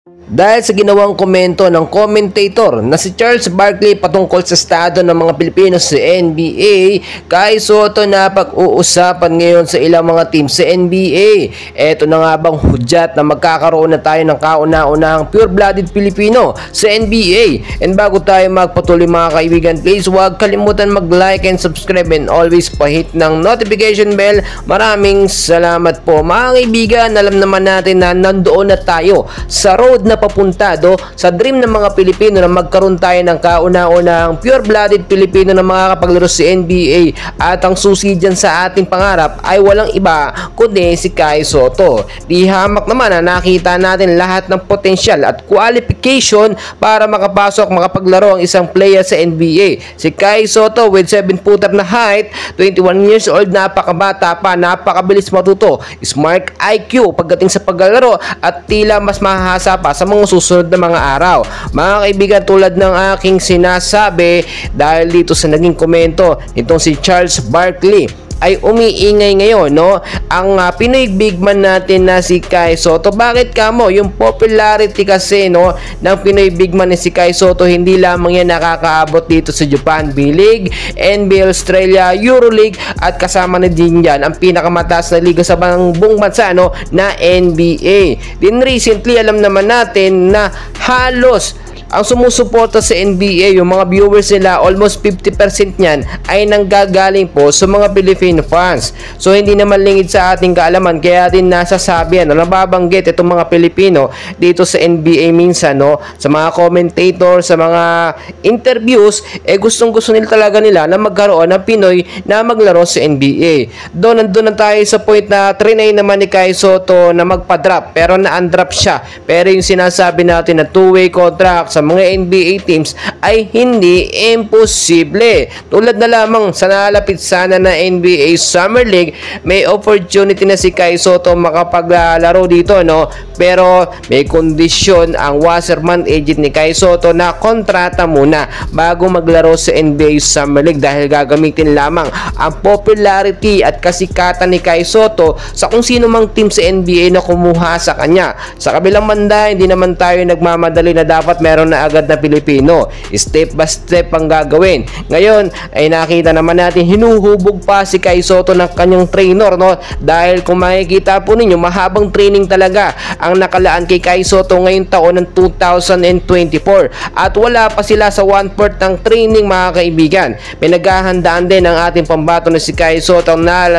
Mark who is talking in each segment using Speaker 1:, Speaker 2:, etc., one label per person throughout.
Speaker 1: Dahil sa ginawang komento ng commentator na si Charles Barkley patungkol sa estado ng mga Pilipino sa NBA, kay Soto na pag-uusapan ngayon sa ilang mga team sa NBA. Eto na nga bang hudyat na magkakaroon na tayo ng kauna-unahang pure-blooded Pilipino sa NBA? And bago tayo magpatuloy mga kaibigan, please huwag kalimutan mag-like and subscribe and always pa-hit ng notification bell. Maraming salamat po mga kaibigan. Alam naman natin na nandoon na tayo sa road na papunta sa dream ng mga Pilipino na magkaroon tayo ng kauna-unahang pure-blooded Pilipino na makakapaglaro sa NBA, at ang susi dyan sa ating pangarap ay walang iba kundi si Kai Sotto. Di hamak naman na nakita natin lahat ng potensyal at qualification para makapaglaro ang isang player sa NBA. Si Kai Sotto with 7-footer na height, 21 years old, napakabata pa, napakabilis matuto, smart IQ pagdating sa paglalaro, at tila mas mahahasa pa sa mga susunod na mga araw. Mga kaibigan, tulad ng aking sinasabi, dahil dito sa naging komento nitong si Charles Barkley, ay umiingay ngayon ang Pinoy big man natin na si Kai Sotto. Bakit kamo? Yung popularity kasi ng Pinoy big man na si Kai Sotto, hindi lamang yan nakakaabot dito sa Japan B-League, NBA Australia, EuroLeague, at kasama na din yan ang pinakamataas na liga sa buong bansa na NBA. Din recently, alam naman natin na halos ang sumusuporta sa NBA, yung mga viewers nila, almost 50% niyan ay nanggagaling po sa mga Filipino fans. So hindi naman lingid sa ating kaalaman, kaya din nasasabi nababanggit itong mga Pilipino dito sa NBA minsan sa mga commentator, sa mga interviews, gustong-gusto nila na magkaroon ng Pinoy na maglaro sa NBA. Nandun na tayo sa point na trinay naman ni Kai Sotto na magpa-drop, pero na-undrap siya. Pero yung sinasabi natin na two-way contract sa mga NBA teams ay hindi imposible. Tulad na lamang sa nalapit sana na NBA Summer League, may opportunity na si Kai Sotto makapaglaro dito pero may kondisyon ang Wasserman agent ni Kai Sotto na kontrata muna bago maglaro sa NBA Summer League, dahil gagamitin lamang ang popularity at kasikatan ni Kai Sotto sa kung sino mang team sa NBA na kumuha sa kanya. Sa kabilang banda, hindi naman tayo nagmamadali na dapat meron na agad na Pilipino. Step by step ang gagawin. Ngayon ay nakita naman natin hinuhubog pa si Kai Sotto ng kanyang trainer dahil kung makikita po ninyo, mahabang training talaga ang nakalaan kay Kai Sotto ngayong taon ng 2024, at wala pa sila sa 1/4 ng training mga kaibigan. Pinaghahandaan din ang ating pambato na si Kai Sotto na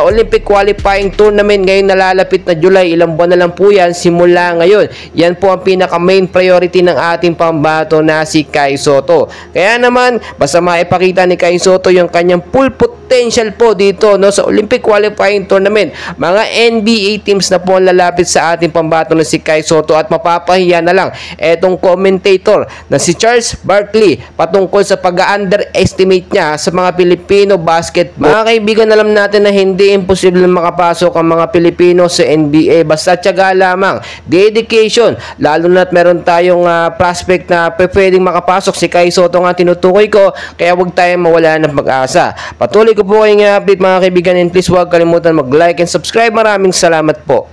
Speaker 1: Olympic qualifying tournament ngayon nalalapit na July. Ilang buwan na lang po yan simula ngayon. Yan po ang pinaka main priority ng ating pambato na si Kai Sotto. Kaya naman, basta maipakita ni Kai Sotto yung kanyang full potential po dito sa Olympic qualifying tournament, mga NBA teams na po ang lalapit sa ating pambato na si Kai Sotto, at mapapahiya na lang etong commentator na si Charles Barkley patungkol sa pag-underestimate niya sa mga Pilipino basketball. Mga kaibigan, alam natin na hindi imposible makapasok ang mga Pilipino sa NBA, basta tiyaga lamang, dedication, lalo na't meron tayong prospect na pwedeng makapasok. Si Kai Sotto nga tinutukoy ko, kaya huwag tayong mawala ng pag-asa. Patuloy ko po kayong update mga kaibigan, and please huwag kalimutan mag-like and subscribe. Maraming salamat po.